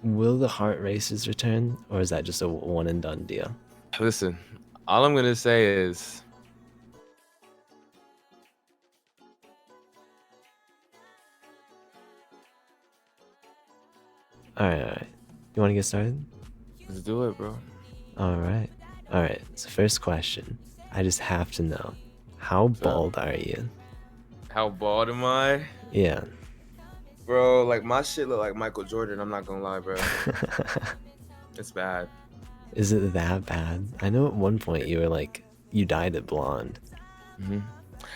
Will the heart races return, or is that just a one and done deal? Listen, all I'm gonna say is All right. You want to get started? let's do it, bro. All right. All right. So first question. I just have to know, how So, bald are you? how bald am I? Yeah. Bro, like my shit look like Michael Jordan, I'm not gonna lie, bro. It's bad. Is it that bad? I know at one point you were like, you dyed it blonde. hmm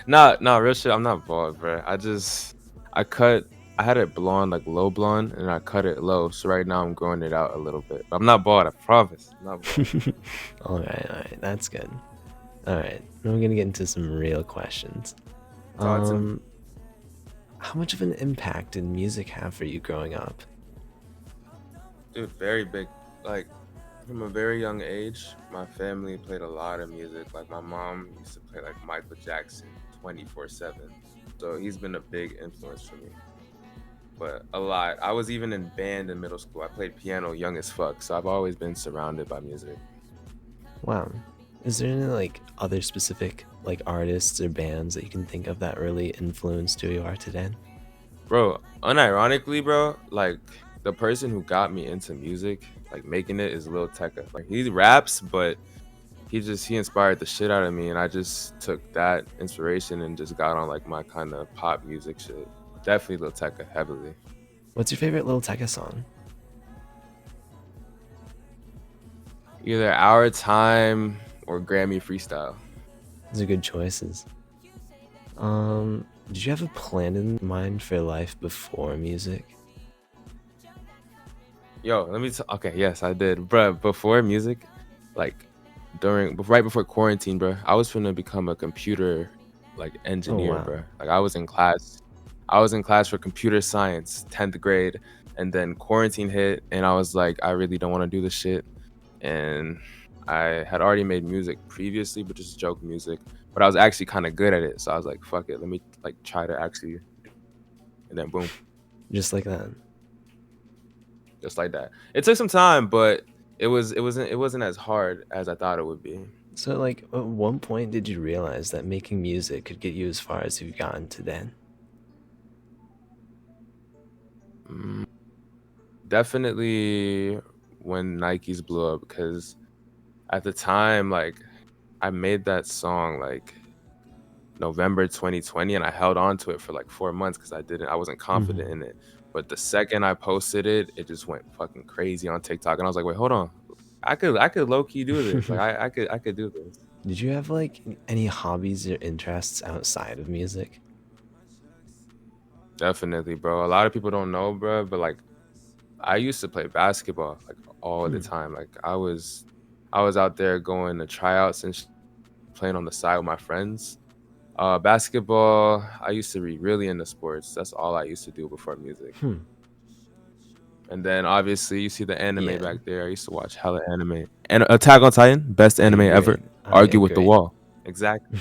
Nah, real shit, I'm not bald, bro. I cut, I had it blonde, like low blonde, and I cut it low. So right now I'm growing it out a little bit. I'm not bald, I promise. I'm not bald. All right. That's good. All right. Now we're gonna get into some real questions. Talk to me. Um, how much of an impact did music have for you growing up? Dude, very big. Like, from a very young age, my family played a lot of music. Like, my mom used to play, like, Michael Jackson 24/7. So he's been a big influence for me. But a lot. I was even in band in middle school. I played piano young as fuck. So I've always been surrounded by music. Wow. Is there any like other specific like artists or bands that you can think of that really influenced who you are today? Bro, unironically, bro, like, the person who got me into music, like, making it is Lil Tecca. Like, he raps, but he inspired the shit out of me, and I just took that inspiration and just got on like my kind of pop music shit. Definitely Lil Tecca heavily. What's your favorite Little Tekka song? Either Our Time or Grammy Freestyle. Those are good choices. Did you have a plan in mind for life before music? Yo, okay, yes, I did. Bruh, before music, like right before quarantine, bruh, I was finna become a computer like Oh engineer, wow. bruh. Like I was in class for computer science, 10th grade, and then quarantine hit and I was like, I really don't want to do this shit. And I had already made music previously, but just joke music. But I was actually kind of good at it, so I was like, "Fuck it, let me like try to actually." And then boom, Just like that. just like that. It took some time, but it wasn't as hard as I thought it would be. So like at one point did you realize that making music could get you as far as you've gotten today? Mm, Definitely when Nikes blew up, because at the time, like, I made that song like November 2020, and I held on to it for like 4 months because I wasn't confident Hmm. in it. But the second I posted it, it just went fucking crazy on TikTok, and I was like, wait, hold on, I could low key do this. Like I could do this. Did you have like any hobbies or interests outside of music? Definitely, bro. A lot of people don't know, bro, but like I used to play basketball like all the Hmm. time. Like I was out there going to tryouts and playing on the side with my friends. Basketball, I used to be really into sports. That's all I used to do before music. Hmm. And then obviously you see the anime Yeah. back there. I used to watch hella anime. And Attack on Titan, best anime Okay, ever. great. Okay, Argue with the great. wall. Exactly.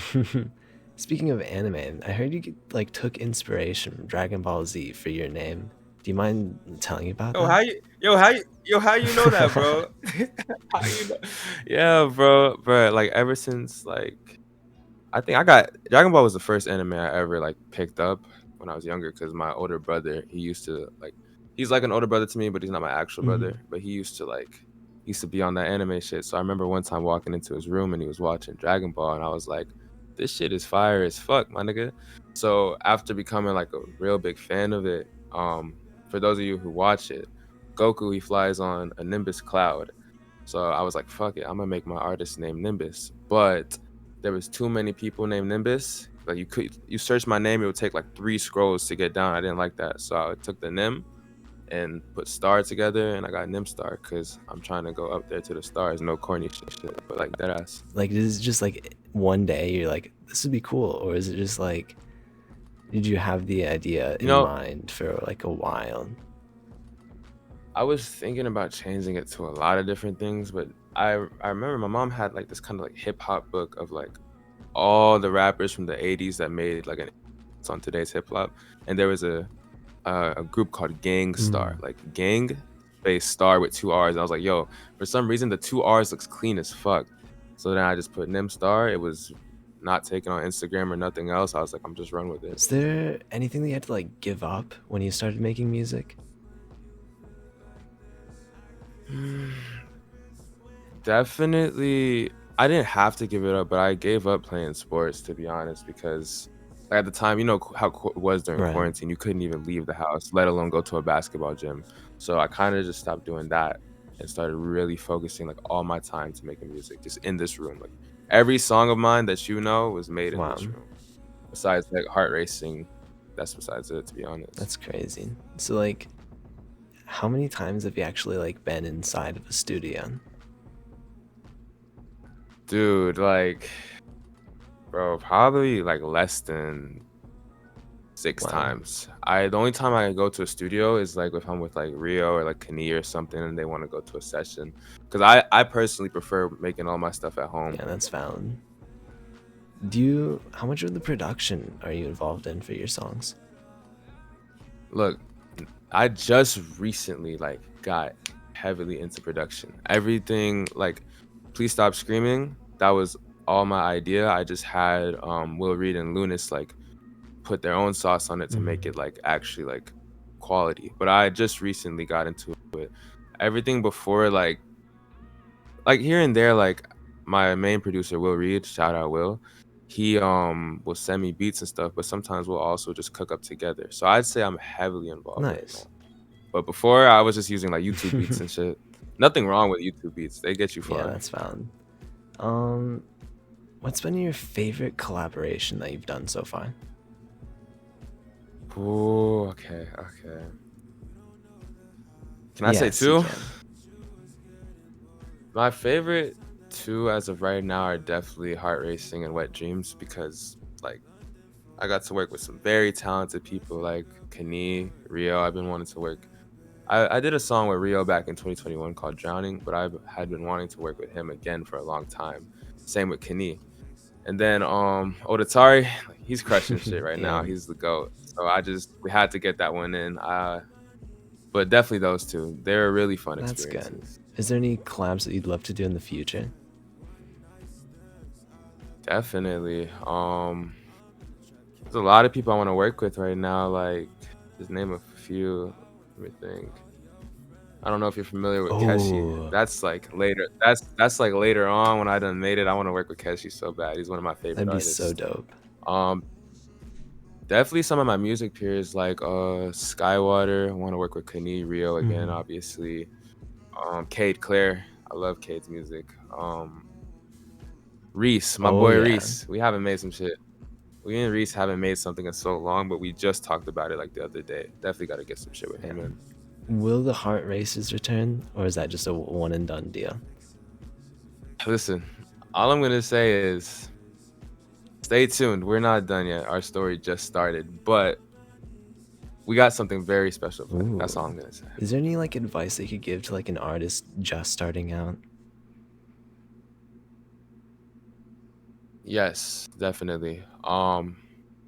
Speaking of anime, I heard you like took inspiration from Dragon Ball Z for your name. Do you mind telling about Yo, that? how you know that, bro? How you know? Yeah, bro. Like ever since like I think I got Dragon Ball was the first anime I ever like picked up when I was younger because my older brother, he used to like he's like an older brother to me, but he's not my actual Mhm. brother. But he used to be on that anime shit. So I remember one time walking into his room and he was watching Dragon Ball and I was like, this shit is fire as fuck, my nigga. So after becoming like a real big fan of it, for those of you who watch it, Goku he flies on a Nimbus cloud. So I was like, fuck it, I'm gonna make my artist name Nimbus. But there was too many people named Nimbus. Like you search my name, it would take like 3 scrolls to get down. I didn't like that. So I took the Nim and put star together and I got nimstarr because I'm trying to go up there to the stars. No corny shit, but like that ass. Like, is it just like one day you're like, this would be cool, or is it just like, did you have the idea You in know, mind for like a while? I was thinking about changing it to a lot of different things, but I remember my mom had like this kind of like hip hop book of like all the rappers from the 80s that made like an on today's hip hop, and there was a group called Gang Star, Mm. like gang. space star with 2 R's. I was like, yo, for some reason the 2 R's looks clean as fuck. So then I just put nimstarr. It was not taken on Instagram or nothing else. I was like, I'm just run with it. Was there anything that you had to like give up when you started making music? Definitely, I didn't have to give it up, but I gave up playing sports, to be honest, because at the time, you know how it was during Right. quarantine. You couldn't even leave the house, let alone go to a basketball gym. So I kind of just stopped doing that and started really focusing like all my time to making music, just in this room. Like every song of mine that you know was made in Wow. this room. Besides like heart racing, that's besides it, to be honest. That's crazy. So like, how many times have you actually like been inside of a studio? Dude, like, bro, probably like less than six Wow. times. The only time I go to a studio is like if I'm with like Rio or like Kani or something and they want to go to a session. Because I personally prefer making all my stuff at home. Yeah, that's valid. Do you? How much of the production are you involved in for your songs? Look, I just recently like got heavily into production. Everything like Please Stop Screaming, that was all my idea. I just had Will Reed and Lunas like put their own sauce on it to make Mhm. it like actually like quality. But I just recently got into it. Everything before like here and there, like my main producer Will Reed, shout out Will, he will send me beats and stuff, but sometimes we'll also just cook up together. So I'd say I'm heavily involved right Nice. now. But before I was just using like YouTube beats and shit. Nothing wrong with YouTube beats. They get you Yeah, far. that's valid. Um, what's been your favorite collaboration that you've done so far? Ooh, okay, okay. Can I say Yes, you two? can. My favorite two as of right now are definitely Heart Racing and Wet Dreams because like I got to work with some very talented people like Kani, Rio. I've been wanting to work. I did a song with Rio back in 2021 called Drowning, but I had been wanting to work with him again for a long time. Same with Kani. And then Odatari, like, he's crushing shit right Yeah, now. He's the GOAT. So we had to get that one in. But definitely those two. They're really fun that's good. experiences. Is there any collabs that you'd love to do in the future? Definitely. There's a lot of people I want to work with right now. Like, just name a few. Let me think. I don't know if you're familiar with Keshi. Oh, That's like later. That's like later on when I done made it. I want to work with Keshi so bad. He's one of my favorite that'd be so artists. dope. Um, Definitely some of my music peers like Skywater. I want to work with Kani Rio again, Mhm. obviously. Cade Claire. I love Cade's music. Reese, my Oh boy yeah, Reese. We haven't made some shit. We and Reese haven't made something in so long, but we just talked about it like the other day. Definitely got to get some shit with yeah. him in. Will the heart races return, or is that just a one and done deal? Listen, all I'm gonna say is stay tuned. We're not done yet. Our story just started, but we got something very special planned. That's all Ooh. I'm gonna say. Is there any like advice that you could give to like an artist just starting out? Yes, definitely.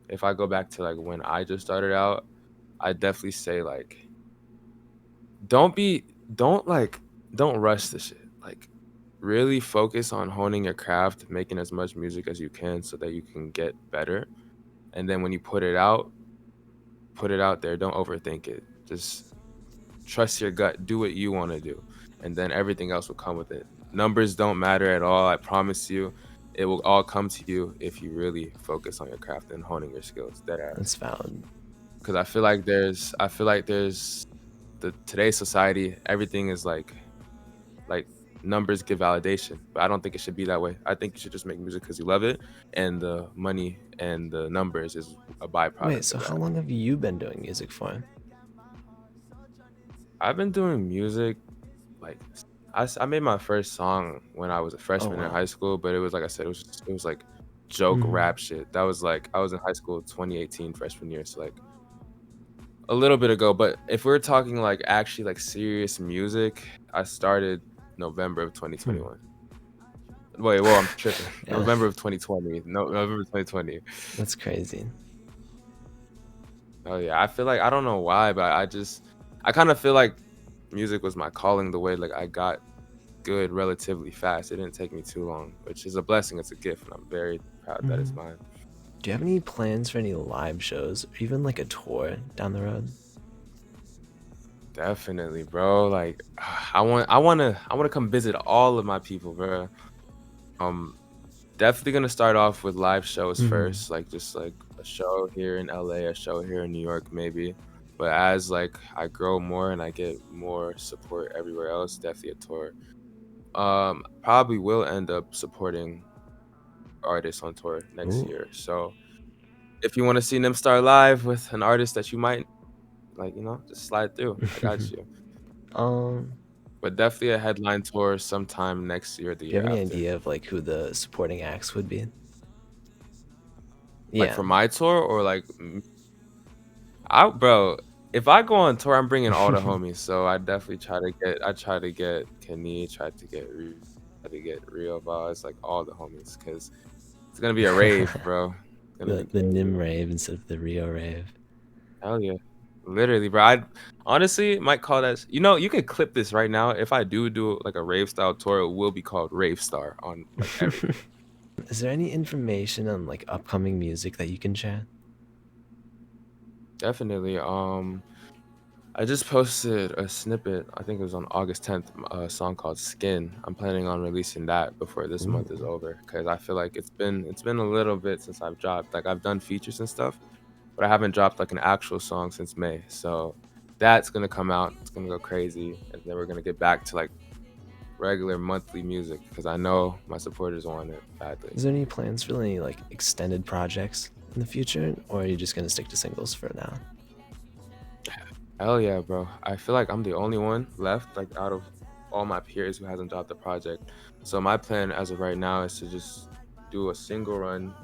If I go back to like when I just started out, I definitely say like don't be don't like don't rush the shit. Like really focus on honing your craft, making as much music as you can so that you can get better. And then when you put it out there. Don't overthink it. Just trust your gut. Do what you want to do. And then everything else will come with it. Numbers don't matter at all. I promise you. It will all come to you if you really focus on your craft and honing your skills. Dead That's ass. valid. Because I feel like there's the today's society, everything is like numbers give validation, but I don't think it should be that way. I think you should just make music because you love it, and the money and the numbers is a Wait, byproduct so of how that. long have you been doing music for? I've been doing music like I made my first song when I was a Oh freshman in wow. high school, but it was like I said, it was like joke Mhm. rap shit. That was like I was in high school 2018 freshman year, so like a little bit ago. But if we're talking like actually like serious music, I started November of Hmm. 2021. Wait, well, I'm tripping. Yeah, November of 2020. No, November 2020. that's crazy. Oh yeah, I feel like I don't know why, but I kind of feel like music was my calling. The way like I got good relatively fast. It didn't take me too long, which is a blessing. It's a gift, and I'm very proud that it's Mhm. mine. Do you have any plans for any live shows or even like a tour down the road? Definitely, bro. Like I wanna come visit all of my people, bro. Um, Definitely gonna start off with live shows Mhm. first, like just like a show here in LA, a show here in New York, maybe. But as like I grow more and I get more support everywhere else, definitely a tour. Probably will end up supporting artists on tour next Ooh. year. So if you want to see nimstarr live with an artist that you might like, just slide through. I got you. um, But definitely a headline tour sometime next year or the do you year have any after. idea of like who the supporting acts would be? Like Yeah. for my tour or like bro, if I go on tour, I'm bringing all the homies. So I try to get Kenny, try to get Rio Vaz, like all the homies, because it's gonna be a rave, bro. It's gonna be The crazy. Nim rave instead of the Rio rave. Hell yeah. Literally, bro. I honestly might call that. You could clip this right now. If I do like a rave style tour, it will be called Rave Star on like everything. Is there any information on like upcoming music that you can share? Definitely. I just posted a snippet. I think it was on August 10th. A song called "Skin." I'm planning on releasing that before this month is Ooh. over because I feel like it's been a little bit since I've dropped. Like I've done features and stuff, but I haven't dropped like an actual song since May. So that's gonna come out. It's gonna go crazy, and then we're gonna get back to like regular monthly music because I know my supporters want it badly. Is there any plans for any like extended projects in the future, or are you just gonna stick to singles for now? Hell yeah, bro. I feel like I'm the only one left, like out of all my peers who hasn't dropped a project. So my plan as of right now is to just do a single run,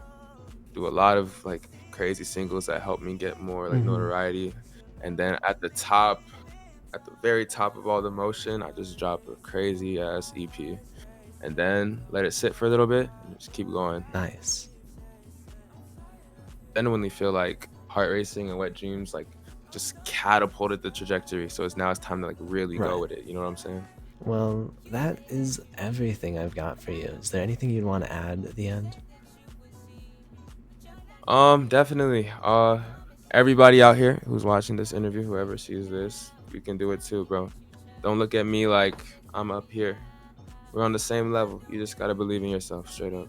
do a lot of like crazy singles that help me get more like Hmm. notoriety. And then at the very top of all the motion, I just drop a crazy ass EP and then let it sit for a little bit and just keep going. Nice. Genuinely feel like Heart Racing and Wet Dreams like just catapulted the trajectory. So it's time to like really go Right. with it. You know what I'm saying? Well, that is everything I've got for you. Is there anything you'd want to add at the end? Definitely. Everybody out here who's watching this interview, whoever sees this, you can do it too, bro. Don't look at me like I'm up here. We're on the same level. You just gotta believe in yourself, straight up.